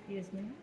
Yes, ma'am.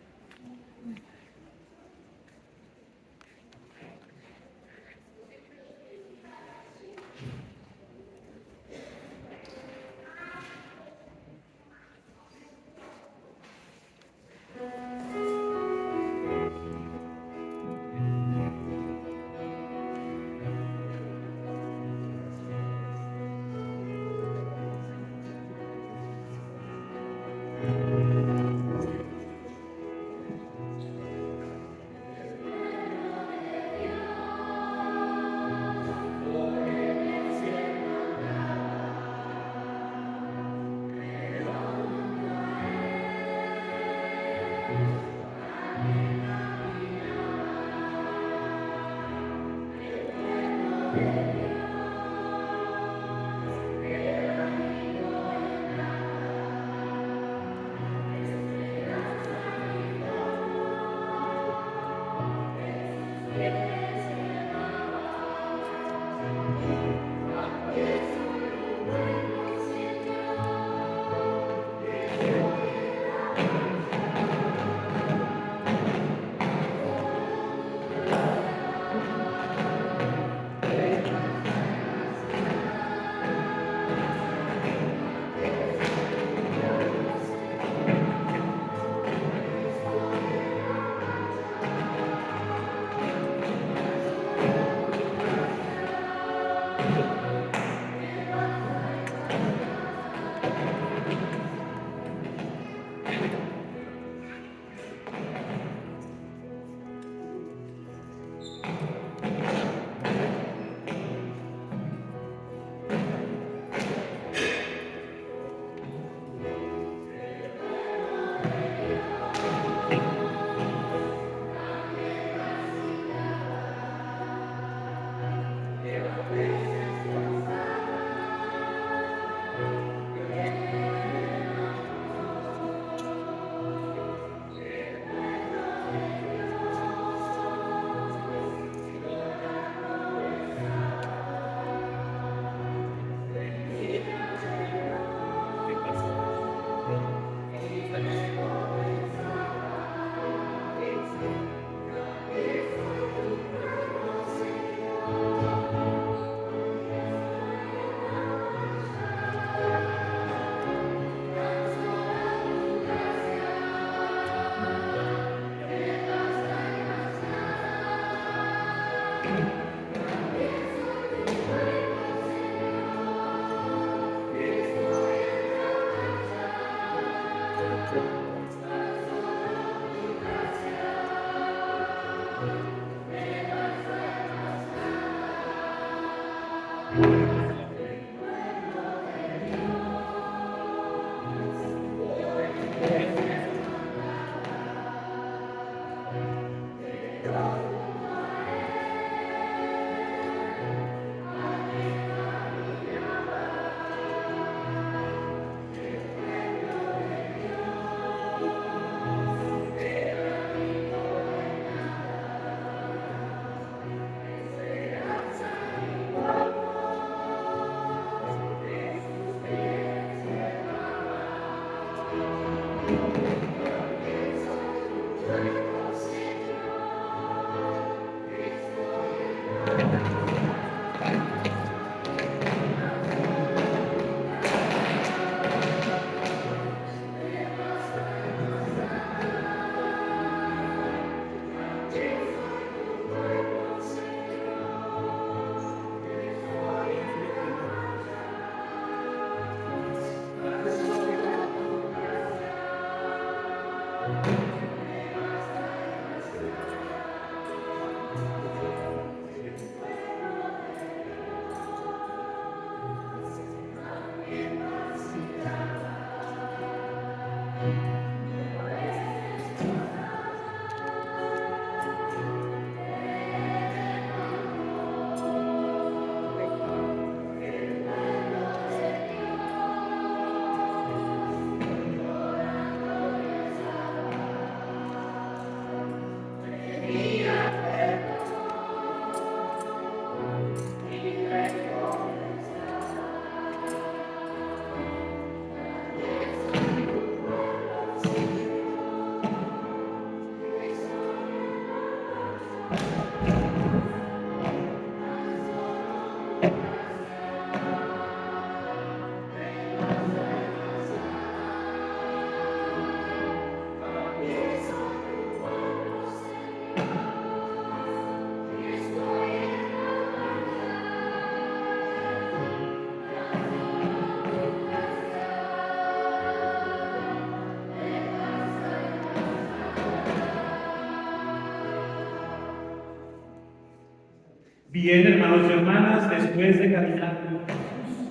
Bien, hermanos y hermanas, después de caminar con Jesús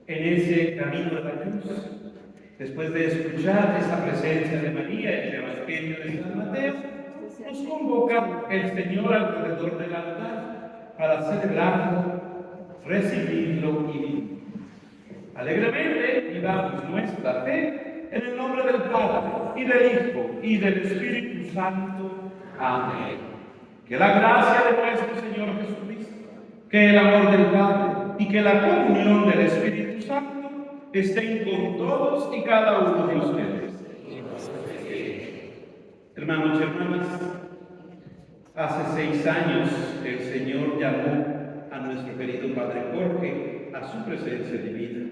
en ese camino de la cruz, después de escuchar esa presencia de María en el Evangelio de San Mateo, nos convoca el Señor alrededor del altar para celebrarlo, recibirlo y vivir. Alegremente vivamos nuestra fe en el nombre del Padre, y del Hijo, y del Espíritu Santo. Amén. Que la gracia de nuestro Señor Jesucristo, que el amor del Padre y que la comunión del Espíritu Santo estén con todos y cada uno de ustedes. Hermanos y hermanas, hace 6 años el Señor llamó a nuestro querido Padre Jorge a su presencia divina,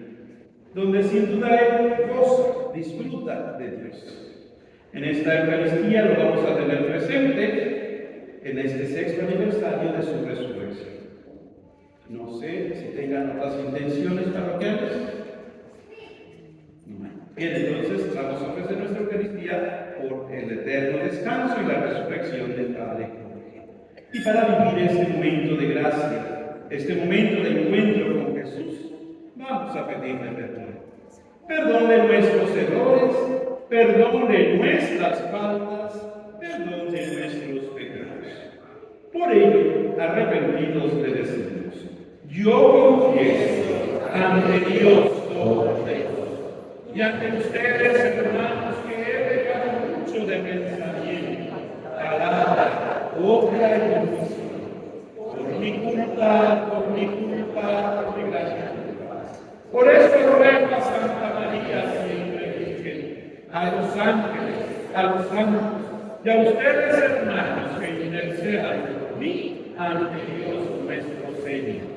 donde sin duda él goza, disfruta de Dios. En esta Eucaristía lo vamos a tener presente en este 6º aniversario de su resurrección. No sé si tengan otras intenciones parroquiales. No. Bien, entonces vamos a ofrecer nuestra Eucaristía por el eterno descanso y la resurrección del Padre Jorge. Y para vivir este momento de gracia, este momento de encuentro con Jesús, vamos a pedirle perdón. Perdón de nuestros errores, perdón de nuestras faltas, perdón de nuestros pecados. Por ello, arrepentidos le decimos: yo confieso ante Dios Todopoderoso y ante ustedes, hermanos, que he pecado mucho de pensamiento, palabra, obra y omisión, por mi culpa, por mi gracia. Por eso ruego a Santa María, siempre Virgen, a los ángeles, a los santos y a ustedes, hermanos, que intercedan por mí ante Dios nuestro Señor.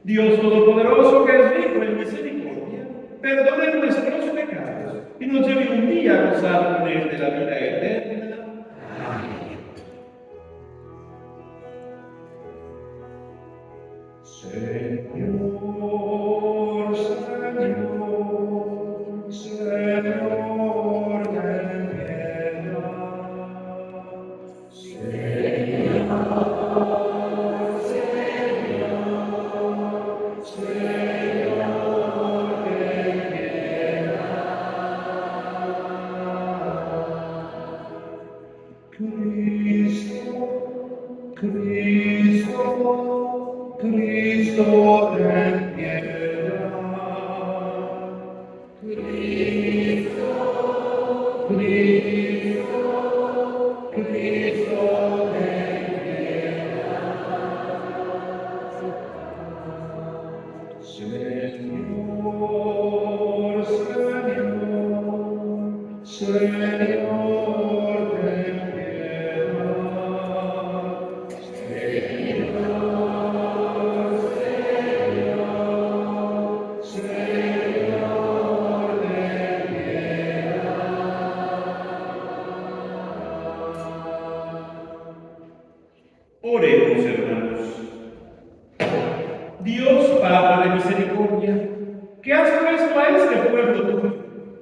Dios Todopoderoso, que es rico en misericordia, perdone nuestros pecados y nos lleve un día a gozar con él de la vida eterna. Amén. Señor, Señor, ten piedad. Cristo, ten piedad. Cristo, ten piedad. Señor, ten Oremos, hermanos. Dios Padre de misericordia, que has puesto a este pueblo tuyo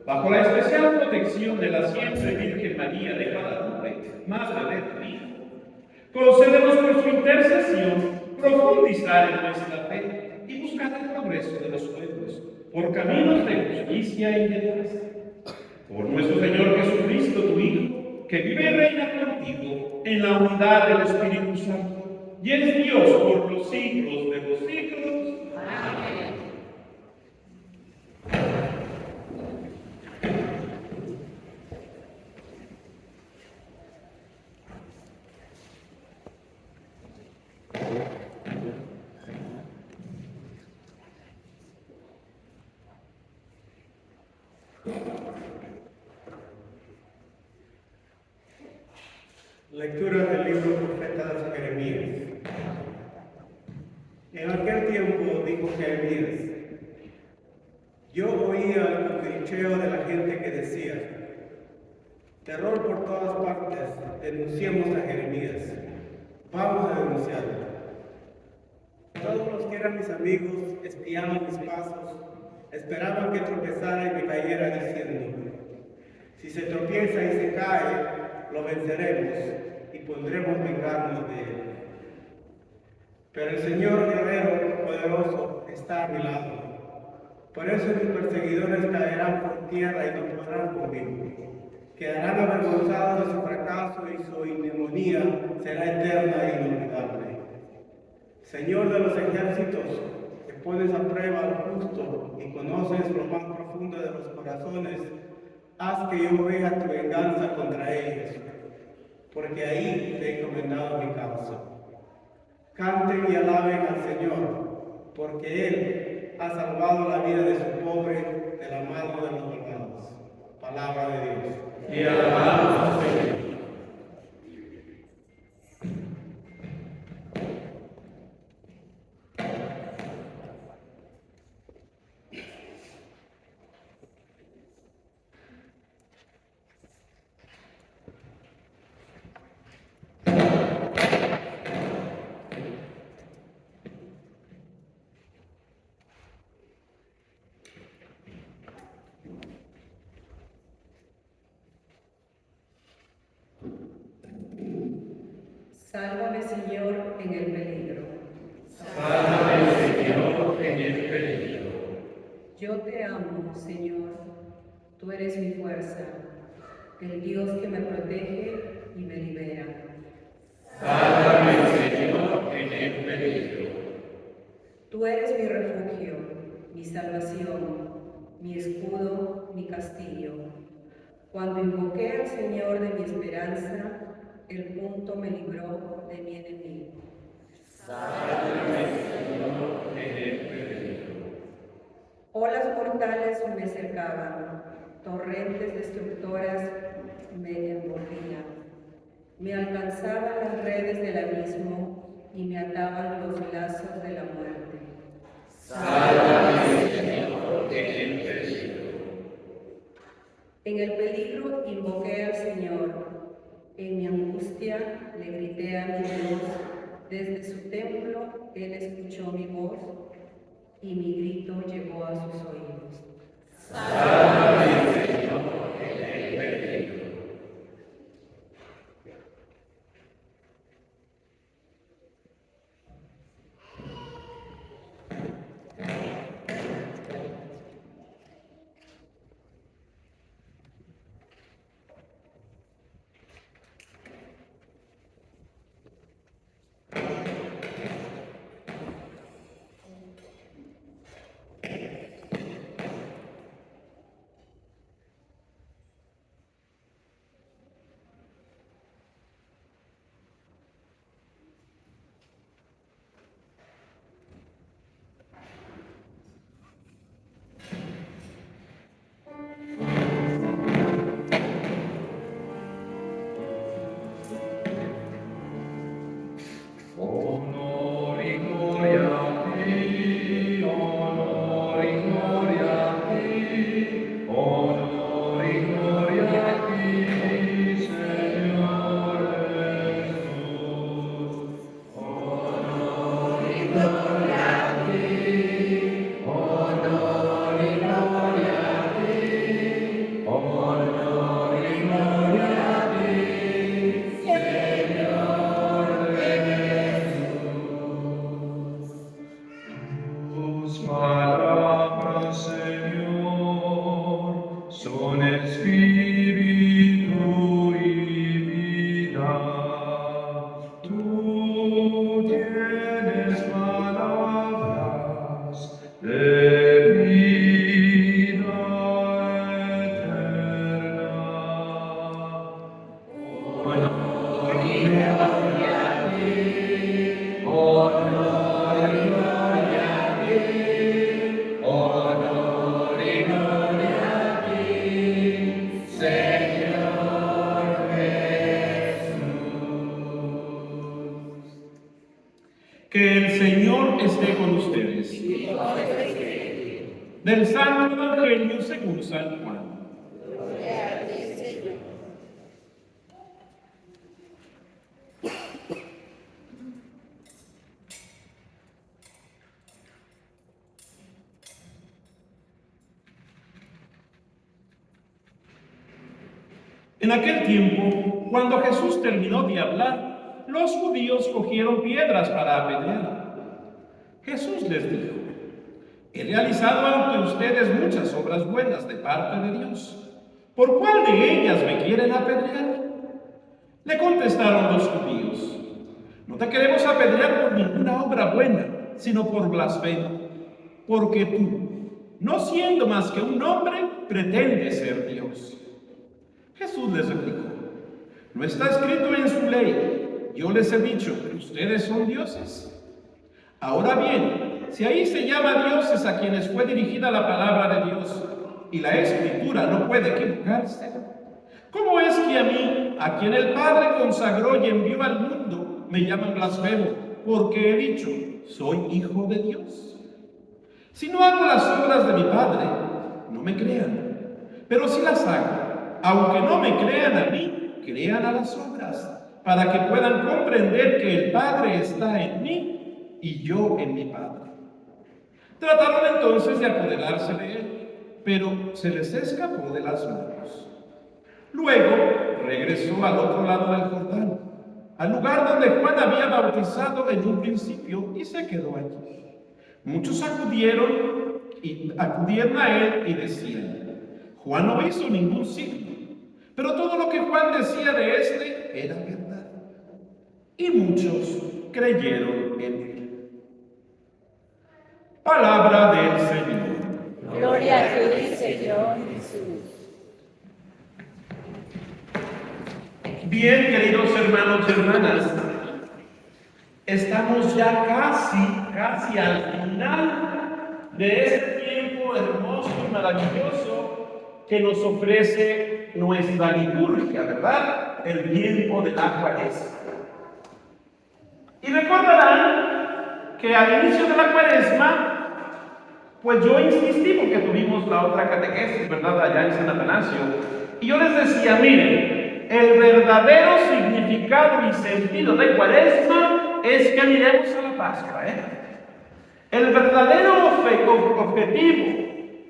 bajo la especial protección de la siempre Virgen María de Guadalupe, Madre de tu Hijo, concédenos por su intercesión profundizar en nuestra fe y buscar el progreso de los pueblos por caminos de justicia y de paz. Por nuestro Señor Jesucristo, tu Hijo, que vive y reina contigo en la unidad del Espíritu Santo, y es Dios por los siglos de los siglos. Amén. Lectura del libro profeta de Jeremías. En aquel tiempo dijo Jeremías: yo oía el cuchicheo de la gente que decía: terror por todas partes, denunciemos a Jeremías, vamos a denunciarlo. Todos los que eran mis amigos espiaban mis pasos, esperaban que tropezara y me cayera diciendo: si se tropieza y se cae, lo venceremos y podremos vengarnos de él. pero el Señor guerrero poderoso está a mi lado. Por eso mis perseguidores caerán por tierra y no podrán conmigo. Quedarán avergonzados de su fracaso y su ignominia será eterna e inolvidable. Señor de los ejércitos, que pones a prueba al justo y conoces lo más profundo de los corazones, haz que yo vea tu venganza contra ellos, porque ahí te he encomendado mi causa. Canten y alaben al Señor, porque Él ha salvado la vida de su pobre de la mano de los malvados. Palabra de Dios. Y alabamos, Señor. Sálvame, Señor, en el peligro. Sálvame, Señor, en el peligro. Yo te amo, Señor. Tú eres mi fuerza, el Dios que me protege y me libera. Sálvame, Señor, en el peligro. Tú eres mi refugio, mi salvación, mi escudo, mi castillo. Cuando invoqué al Señor de mi esperanza, el punto me libró de mi enemigo. Sálvame, Señor, en el peligro. Olas mortales me cercaban, torrentes destructoras me envolvían. Me alcanzaban las redes del abismo y me ataban los lazos de la muerte. Sálvame, Señor, en el peligro. En el peligro invoqué al Señor. En mi angustia le grité a mi Dios. Desde su templo Él escuchó mi voz y mi grito llegó a sus oídos. Sálvame, Señor, en el peligro. Honor y gloria a ti, honor y gloria a ti, honor y gloria a ti, Señor Jesús. Honor y gloria a ti, honor y gloria a ti, honor y gloria a ti, Señor. Tus palabras, Señor, son espíritu y vida. Tú tienes palabras de vida eterna. Honor y gloria a ti, honor y gloria a ti, honor y gloria a ti, Señor Jesús. Que el Señor esté con ustedes. Del Santo Evangelio según San Juan. En aquel tiempo, cuando Jesús terminó de hablar, los judíos cogieron piedras para apedrearlo. Jesús les dijo: he realizado ante ustedes muchas obras buenas de parte de Dios. ¿Por cuál de ellas me quieren apedrear? Le contestaron los judíos: no te queremos apedrear por ninguna obra buena, sino por blasfemo, porque tú, no siendo más que un hombre, pretendes ser Dios. Jesús les replicó: no está escrito en su ley, yo les he dicho que ustedes son dioses. Ahora bien, si ahí se llama dioses a quienes fue dirigida la palabra de Dios, y la Escritura no puede equivocarse, ¿cómo es que a mí, a quien el Padre consagró y envió al mundo, me llaman blasfemo, porque he dicho, soy hijo de Dios? Si no hago las obras de mi Padre, no me crean, pero si las hago, aunque no me crean a mí, crean a las obras, para que puedan comprender que el Padre está en mí y yo en mi Padre. Trataron entonces de apoderarse de él, pero se les escapó de las manos. Luego regresó al otro lado del Jordán, al lugar donde Juan había bautizado en un principio, y se quedó allí. Muchos acudieron a él y decían: Juan no hizo ningún signo, pero todo lo que Juan decía de éste era verdad. Y muchos creyeron en él. Palabra del Señor. Gloria a ti, Señor Jesús. Bien, queridos hermanos y hermanas, estamos ya casi al final de este tiempo hermoso y maravilloso que nos ofrece nuestra liturgia, ¿verdad? El tiempo de la Cuaresma. Y recordarán que al inicio de la Cuaresma, pues yo insistí porque tuvimos la otra catequesis, ¿verdad? Allá en San Atanasio. Y yo les decía: miren, el verdadero significado y sentido de Cuaresma es que miremos a la Pascua, El verdadero objetivo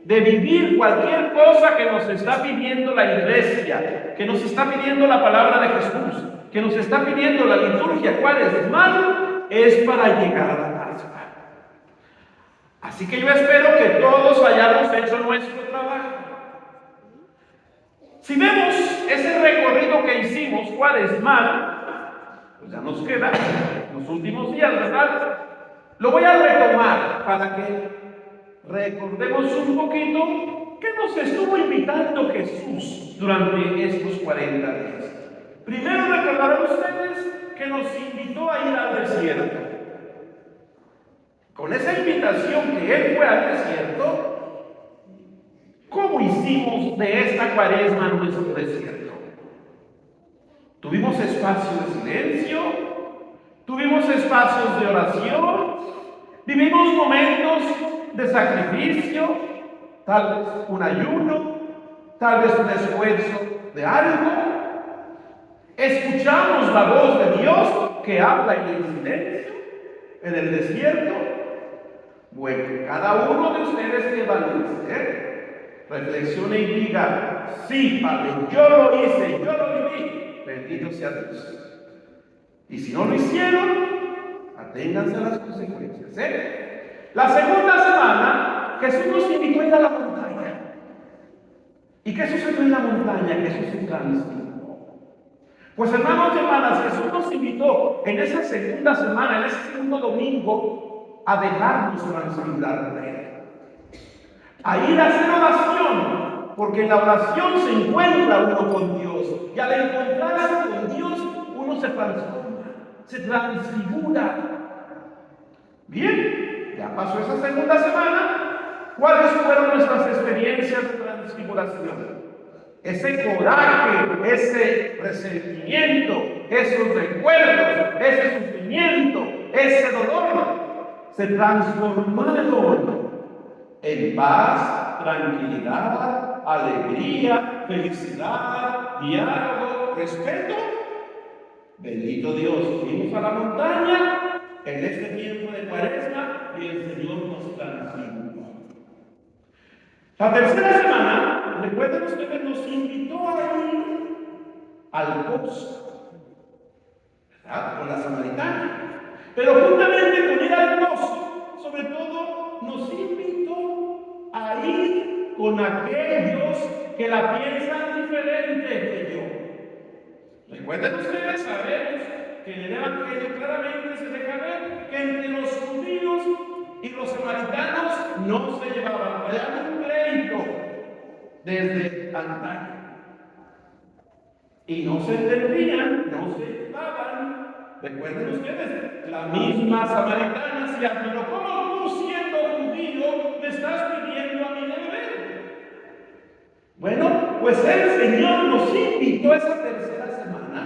de vivir cualquier cosa que nos está pidiendo la Iglesia, que nos está pidiendo la palabra de Jesús, que nos está pidiendo la liturgia cuaresmal, es para llegar a la Pascua. Así que yo espero que todos hayamos hecho nuestro trabajo. Si vemos ese recorrido que hicimos cuaresmal, pues ya nos queda los últimos días, ¿verdad? Lo voy a retomar para que recordemos un poquito qué nos estuvo invitando Jesús durante estos 40 días. Primero recordarán ustedes que nos invitó a ir al desierto. Con esa invitación que Él fue al desierto, ¿cómo hicimos de esta Cuaresma nuestro desierto? Tuvimos espacio de silencio, tuvimos espacios de oración, vivimos momentos de sacrificio, tal vez un ayuno, tal vez un esfuerzo de algo. Escuchamos la voz de Dios que habla en el silencio, en el desierto. Bueno, cada uno de ustedes que evalúe, reflexione y diga: sí, Padre, yo lo hice, yo lo viví, bendito sea Dios. Y si no lo hicieron, aténganse a las consecuencias. La segunda semana, Jesús nos invitó a ir a la montaña. ¿Y qué sucedió en la montaña? Jesús se transformó. Pues hermanos y hermanas, Jesús nos invitó en esa segunda semana, en ese segundo domingo, a dejarnos transfigurar por Él, a ir a hacer oración, porque en la oración se encuentra uno con Dios, y al encontrarse con Dios uno se transforma, se transfigura. Bien, ya pasó esa segunda semana. ¿Cuáles fueron nuestras experiencias de transfiguración? Ese coraje, ese resentimiento, esos recuerdos, ese sufrimiento, ese dolor, se transformaron en paz, tranquilidad, alegría, felicidad, diálogo, respeto. Bendito Dios, fuimos a la montaña en este tiempo de Cuaresma y el Señor nos transformó. La tercera semana, recuerden ustedes, nos invitó a ir al pozo, ¿verdad? Con la samaritana. Pero juntamente con ir al pozo, sobre todo, nos invitó a ir con aquellos que la piensan diferente que yo. Recuerden ustedes, sabemos que en el Evangelio claramente se deja ver que entre los judíos y los samaritanos no se llevaban, había un pleito desde antaño. Y no se entendían, no se llevaban. Recuerden ustedes, la misma samaritana decía, pero ¿cómo tú siendo judío me estás pidiendo a mí de beber? Bueno, pues el Señor nos invitó esa tercera semana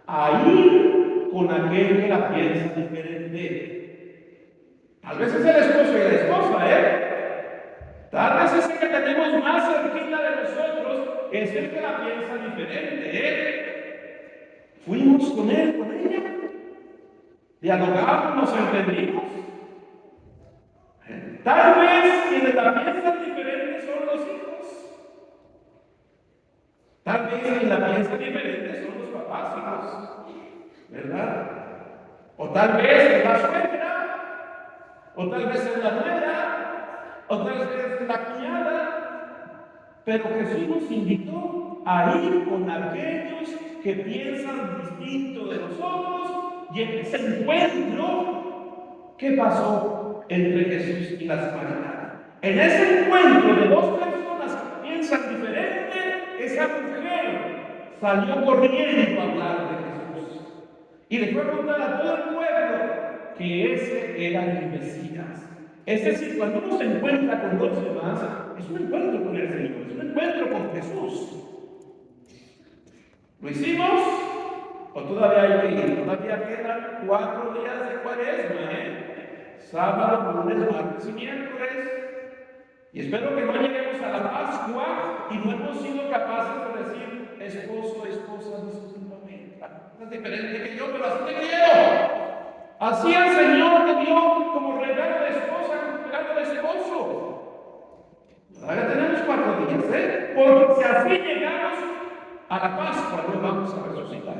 a ir con aquel que la piensa diferente. Tal vez es el esposo y la esposa, Tal vez ese que tenemos más cerquita de nosotros es el que la piensa diferente, Fuimos con él, con ella, dialogamos, nos entendimos. Tal vez quienes la piensan diferente son los hijos. Tal vez quienes la piensan diferente son los papás, hijos, ¿verdad? O tal vez es la suegra, o tal vez es la nuera, o tal vez es la cuñada. Pero Jesús nos invitó a ir con aquellos que piensan distinto de nosotros, y en ese encuentro, ¿qué pasó entre Jesús y la samaritana? En ese encuentro de dos personas que piensan diferente, esa mujer salió corriendo a hablar de Jesús y le fue a contar a todo el pueblo que ese era el Mesías. Es decir, cuando uno se encuentra con los demás, es un encuentro con el Señor, es un encuentro con Jesús. ¿Lo hicimos? ¿O todavía hay que ir? Todavía quedan 4 días de Cuaresma, Sábado, lunes, martes y miércoles. Y espero que no lleguemos a la Pascua y no hemos sido capaces de decir, esposo, esposa, discúlpame, es diferente que yo, pero así te quiero. Así el Señor te dio como regalo de esposa, como regalo de esposo. Todavía tenemos 4 días, porque si así llegamos a la Pascua, no vamos a resucitar,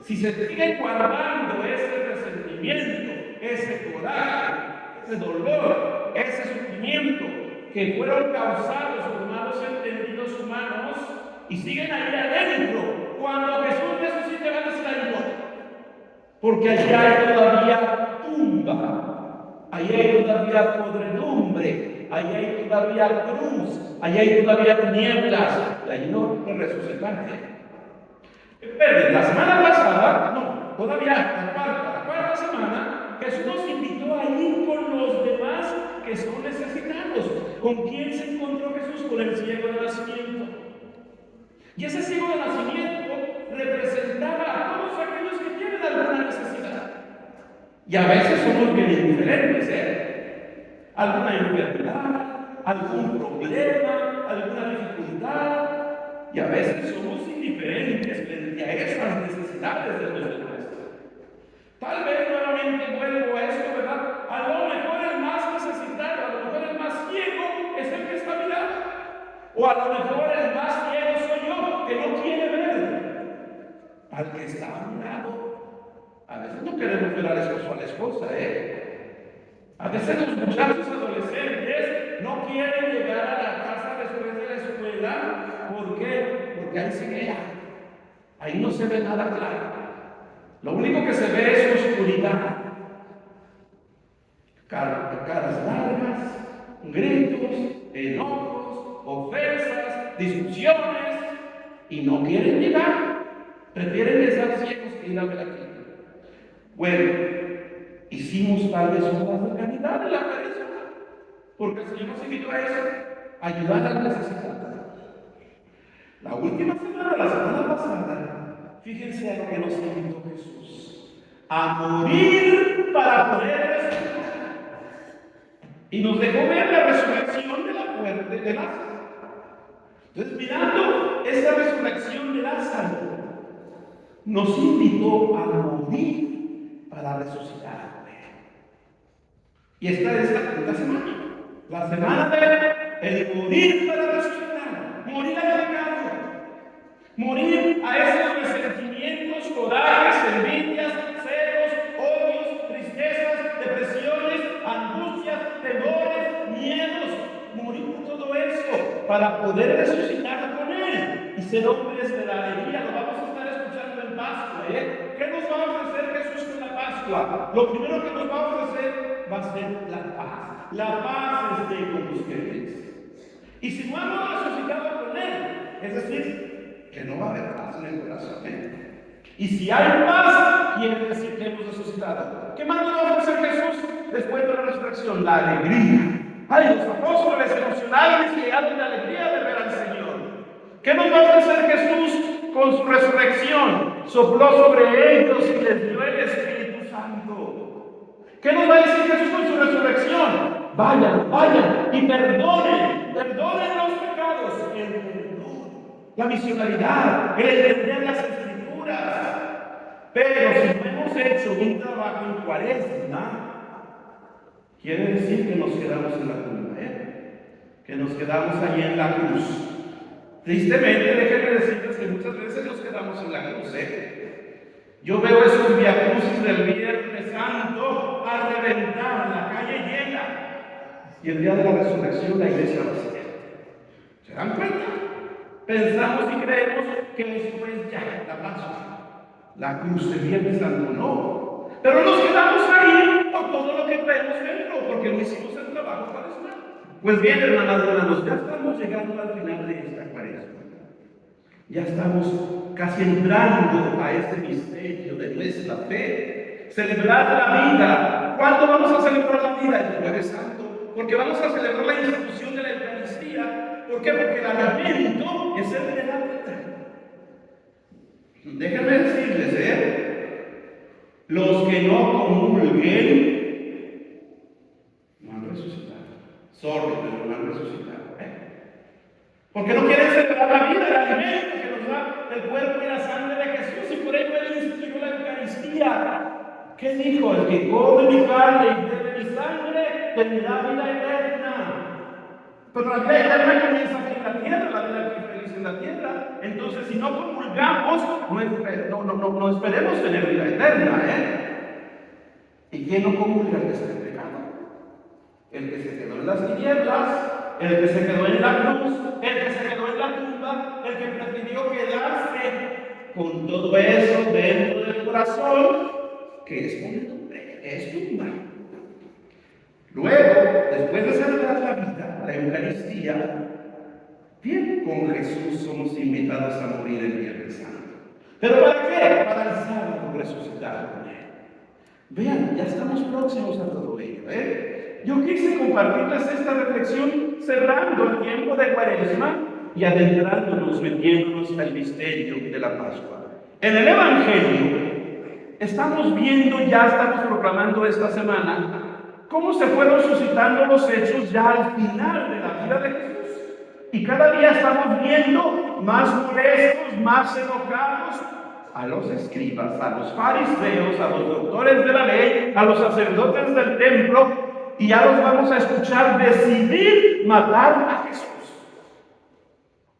Si se sigue guardando ese resentimiento, ese coraje, ese dolor, ese sufrimiento que fueron causados por malos entendidos humanos y siguen ahí adentro, cuando Jesús resucite van a decir ahí no. Porque allí hay todavía tumba, allí hay todavía podredumbre, allí hay todavía cruz, allí hay todavía tinieblas, y allí no es resucitante. Esperen, la semana pasada, no, todavía la cuarta semana, Jesús nos invitó a ir con los demás que son necesitados. ¿Con quién se encontró Jesús? Con el ciego de nacimiento. Y ese ciego de nacimiento representaba a todos aquellos que tienen alguna necesidad. Y a veces somos bien indiferentes, alguna enfermedad, algún problema, alguna dificultad. Y a veces somos indiferentes frente a esas necesidades de los demás. Tal vez nuevamente vuelvo a esto, ¿verdad? A lo mejor el más necesitado, a lo mejor el más ciego es el que está a mi lado. O a lo mejor el más ciego soy yo, que no quiere ver al que está a mi lado. A veces no queremos ver al esposo o a la esposa, A veces los muchachos adolescentes no quieren llegar a la casa después de la escuela. ¿Por qué? Porque ahí se vea. Ahí no se ve nada claro. Lo único que se ve es oscuridad. Caras largas, gritos, enojos, ofensas, discusiones, y no quieren llegar. Prefieren estar ciegos que ir a ver aquí. Bueno, hicimos tal vez obras de caridad en la persona, porque el Señor nos invitó a eso, a ayudar al necesitado. La última semana, la semana pasada, fíjense a lo que nos invitó Jesús: a morir para poder resucitar. Y nos dejó ver la resurrección de la muerte de Lázaro. Entonces, mirando esa resurrección de Lázaro, nos invitó a morir para resucitar. Y esta es la quinta semana. La semana de el morir para resucitar. Morir al pecado. Morir a esos resentimientos, corajes, envidias, celos, odios, tristezas, depresiones. ser hombres de la alegría. Lo vamos a estar escuchando en Pascua. ¿Qué nos va a ofrecer Jesús con la Pascua? Lo primero que nos va a ofrecer va a ser la paz. La paz esté con ustedes. Y si no hemos resucitado con Él, es decir, que no va a haber paz en el corazón. Y si hay paz, quiere decir que hemos resucitado. ¿Qué más nos va a ofrecer Jesús después de la resurrección? La alegría. Ay, los apóstoles emocionados y llegaron de alegría de ver al Señor. ¿Qué nos va a ofrecer Jesús con su resurrección? Sopló sobre ellos y les dio el Espíritu Santo. ¿Qué nos va a decir Jesús con su resurrección? Vayan, vayan y perdonen los pecados. El perdón, la misionalidad, el entender las Escrituras. Pero si no hemos hecho un trabajo en Cuaresma, quiere decir que nos quedamos en la tumba, que nos quedamos allí en la cruz. Tristemente, déjenme decirles que muchas veces nos quedamos en la cruz. Yo veo esos viacrucis del Viernes Santo a reventar, la calle llena, y el día de la resurrección la iglesia vacía. ¿Se dan cuenta? Pensamos y creemos que después ya la Pascua, la cruz del Viernes Santo, no. Pero nos quedamos ahí por todo lo que traemos dentro, porque no hicimos el trabajo para eso. Pues bien, hermanos, ya estamos llegando al final de esta Cuaresma. Ya estamos casi entrando a este misterio de nuestra fe. Celebrar la vida. ¿Cuándo vamos a celebrar la vida? El Jueves Santo. Porque vamos a celebrar la institución de la Eucaristía. ¿Por qué? Porque el alimento es el de la vida. Déjenme decirles, los que no comulguen no han resucitado. Sorry, pero no han resucitado. Porque no quieren celebrar la vida, el alimento que nos da el cuerpo y la sangre de Jesús. Y por ello Él instituyó la Eucaristía. ¿Qué dijo? El que come mi carne y bebe mi sangre tendrá vida eterna. Pero la vida eterna comienza aquí en la tierra, la vida aquí feliz en la tierra. Entonces, si no comulgamos, no esperemos tener vida eterna. ¿Y quién no comulga? El que está en pecado. El que se quedó en las tinieblas, el que se quedó en la cruz, el que se quedó en la tumba, el que prefirió quedarse con todo eso dentro del corazón, que es podredumbre, es tumba. Luego, después de celebrar la vida, la Eucaristía, bien, con Jesús somos invitados a morir el Viernes Santo. ¿Pero para qué? Para el sábado resucitar con Él. Vean, ya estamos próximos a todo ello. Yo quise compartirles esta reflexión cerrando el tiempo de Cuaresma y adentrándonos, metiéndonos al misterio de la Pascua. En el Evangelio estamos viendo, ya estamos proclamando esta semana, cómo se fueron suscitando los hechos ya al final de la vida de Jesús. Y cada día estamos viendo más molestos, más enojados a los escribas, a los fariseos, a los doctores de la ley, a los sacerdotes del templo, y ya los vamos a escuchar decidir matar a Jesús.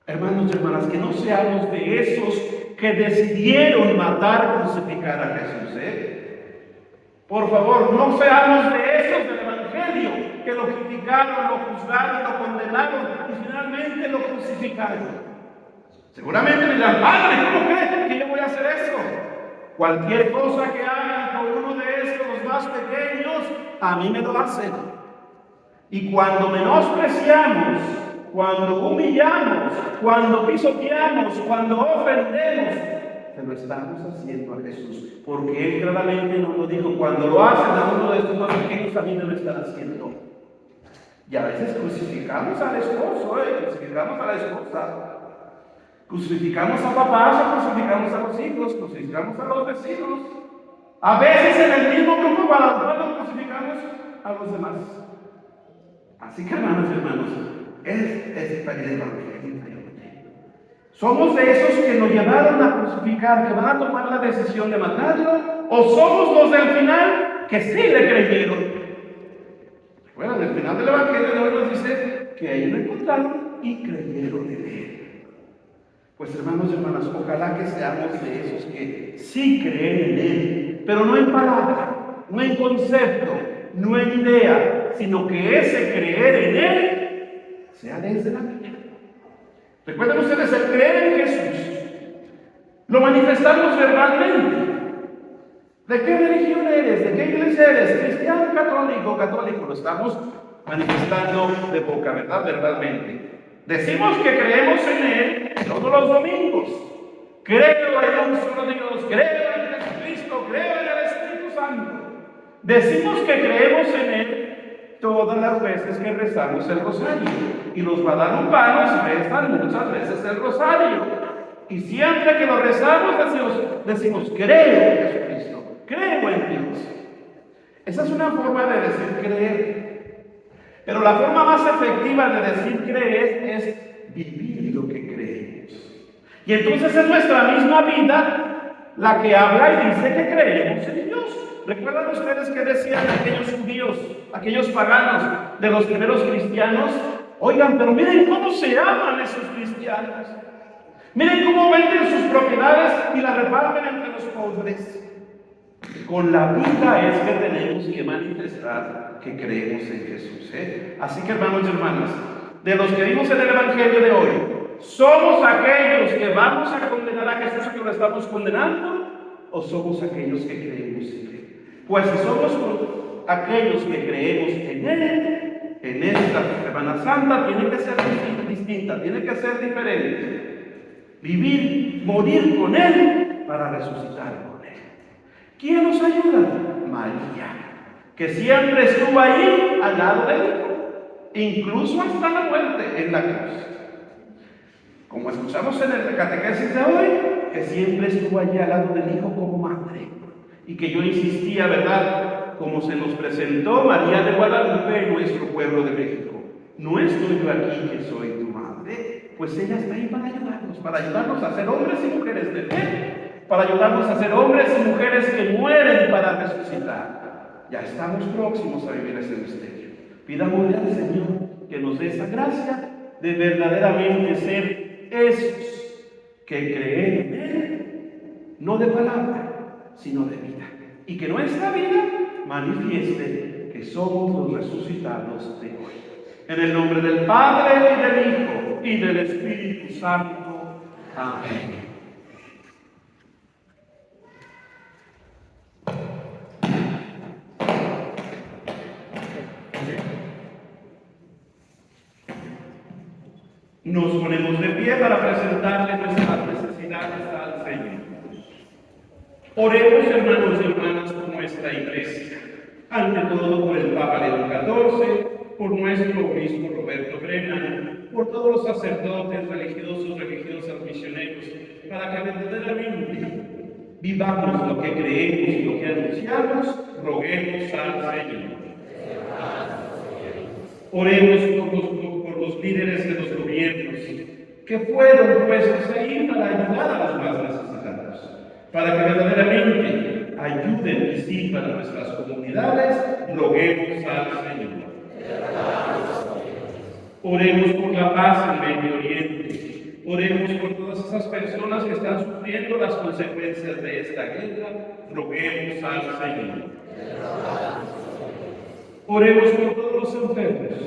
Hermanos y hermanas, que no seamos de esos que decidieron matar, crucificar a Jesús. Por favor, no seamos de esos del Evangelio que lo criticaron, lo juzgaron, lo condenaron y finalmente lo crucificaron. Seguramente me dirán, Padre, ¿cómo creen que yo voy a hacer eso? Cualquier cosa que hagan con uno de estos, los más pequeños, a mí me lo hacen. Y cuando menospreciamos, cuando humillamos, cuando pisoteamos, cuando ofendemos, se lo estamos haciendo a Jesús. Porque Él claramente nos lo dijo, cuando lo hacen a uno de estos más pequeños, a mí me lo están haciendo. Y a veces crucificamos al esposo, crucificamos a la esposa. Crucificamos a papás, crucificamos a los hijos, crucificamos a los vecinos. A veces en el mismo grupo para crucificamos a los demás. Así que, hermanos y hermanos, es el Evangelio. ¿Somos de esos que nos llevaron a crucificar, que van a tomar la decisión de matarlo? ¿O somos los del final que sí le creyeron? Bueno, en el final del Evangelio de hoy nos dice que ellos lo encontraron y creyeron en Él. Pues hermanos y hermanas, ojalá que seamos de esos que sí creen en Él, pero no en palabra, no en concepto, no en idea, sino que ese creer en Él sea desde la vida. Recuerden ustedes, el creer en Jesús Lo manifestamos verbalmente. ¿De qué religión eres? ¿De qué iglesia eres? ¿Cristiano, católico, católico? Lo estamos manifestando de boca, ¿verdad? Verbalmente. Decimos que creemos en Él todos los domingos. Creo en un solo Dios, creo en Jesucristo, creo en el Espíritu Santo. Decimos que creemos en Él todas las veces que rezamos el rosario. Y los guadalupanos rezan muchas veces el rosario. Y siempre que lo rezamos decimos creo en Jesucristo, creo en Dios. Esa es una forma de decir creer. Pero la forma más efectiva de decir creer es vivir lo que creemos. Y entonces es nuestra misma vida la que habla y dice que creemos en Dios. ¿Recuerdan ustedes que decían aquellos judíos, aquellos paganos de los primeros cristianos? Oigan, pero miren cómo se aman esos cristianos. Miren cómo venden sus propiedades y las reparten entre los pobres. Con la vida es que tenemos que manifestar que creemos en Jesús. Así que, hermanos y hermanas, de los que vimos en el Evangelio de hoy, ¿somos aquellos que vamos a condenar a Jesús y que lo estamos condenando? ¿O somos aquellos que creemos en Él? Pues si somos aquellos que creemos en Él, en esta Semana Santa tiene que ser distinta, tiene que ser diferente. Vivir, morir con Él para resucitar con Él. ¿Quién nos ayuda? María, que siempre estuvo ahí al lado de Él, incluso hasta la muerte en la cruz. Como escuchamos en el catequesis de hoy, que siempre estuvo allí al lado del Hijo como madre. Y que yo insistía, ¿verdad? Como se nos presentó María de Guadalupe en nuestro pueblo de México. No estoy yo aquí que soy tu madre, pues ella está ahí para ayudarnos a ser hombres y mujeres de fe, para ayudarnos a ser hombres y mujeres que mueren para resucitar. Ya estamos próximos a vivir ese misterio. Pidámosle al Señor que nos dé esa gracia de verdaderamente ser esos que creen en Él, no de palabra, sino de vida. Y que nuestra vida manifieste que somos los resucitados de hoy. En el nombre del Padre, y del Hijo, y del Espíritu Santo. Amén. Nos ponemos de pie para presentarle nuestras necesidades al Señor. Oremos, hermanos y hermanas, por nuestra iglesia. Ante todo, por el Papa León XIV, por nuestro obispo Roberto Brennan, por todos los sacerdotes, religiosas, misioneros, para que verdaderamente vivamos lo que creemos y lo que anunciamos, roguemos al Señor. Oremos por los líderes de los gobiernos que fueron puestos ahí para ayudar a los más necesitados, para que verdaderamente ayuden y sirvan a nuestras comunidades, roguemos al Señor. Oremos por la paz en Medio Oriente. Oremos por todas esas personas que están sufriendo las consecuencias de esta guerra, roguemos al Señor. Oremos por todos los enfermos,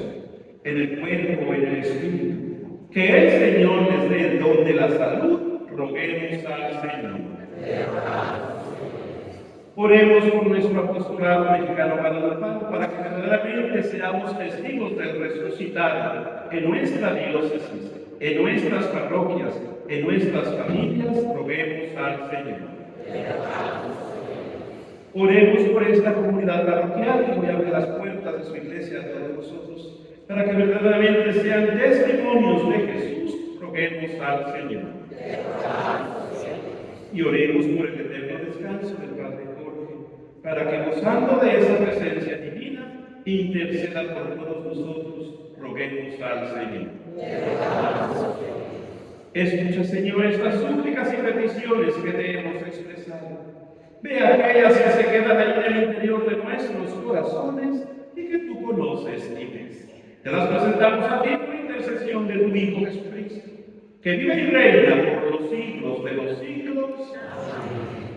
en el cuerpo, en el espíritu. Que el Señor les dé el don de la salud, roguemos al Señor. Oremos por nuestro apostolado mexicano guadalupano para que verdaderamente seamos testigos del resucitado en nuestra diócesis, en nuestras parroquias, en nuestras familias, roguemos al Señor. Oremos por esta comunidad parroquial que hoy abre las puertas de su iglesia a todos nosotros, para que verdaderamente sean testimonios de Jesús, roguemos al Señor. Y oremos por el eterno descanso del Padre Jorge, para que gozando de esa presencia divina, interceda por todos nosotros, roguemos al Señor. Escucha, Señor, estas súplicas y peticiones que te hemos expresado. Ve aquellas que se quedan en el interior de nuestros corazones y que tú conoces y ves. Te las presentamos a ti por intercesión de tu Hijo Jesucristo, que vive y reina por los siglos de los siglos. Amén.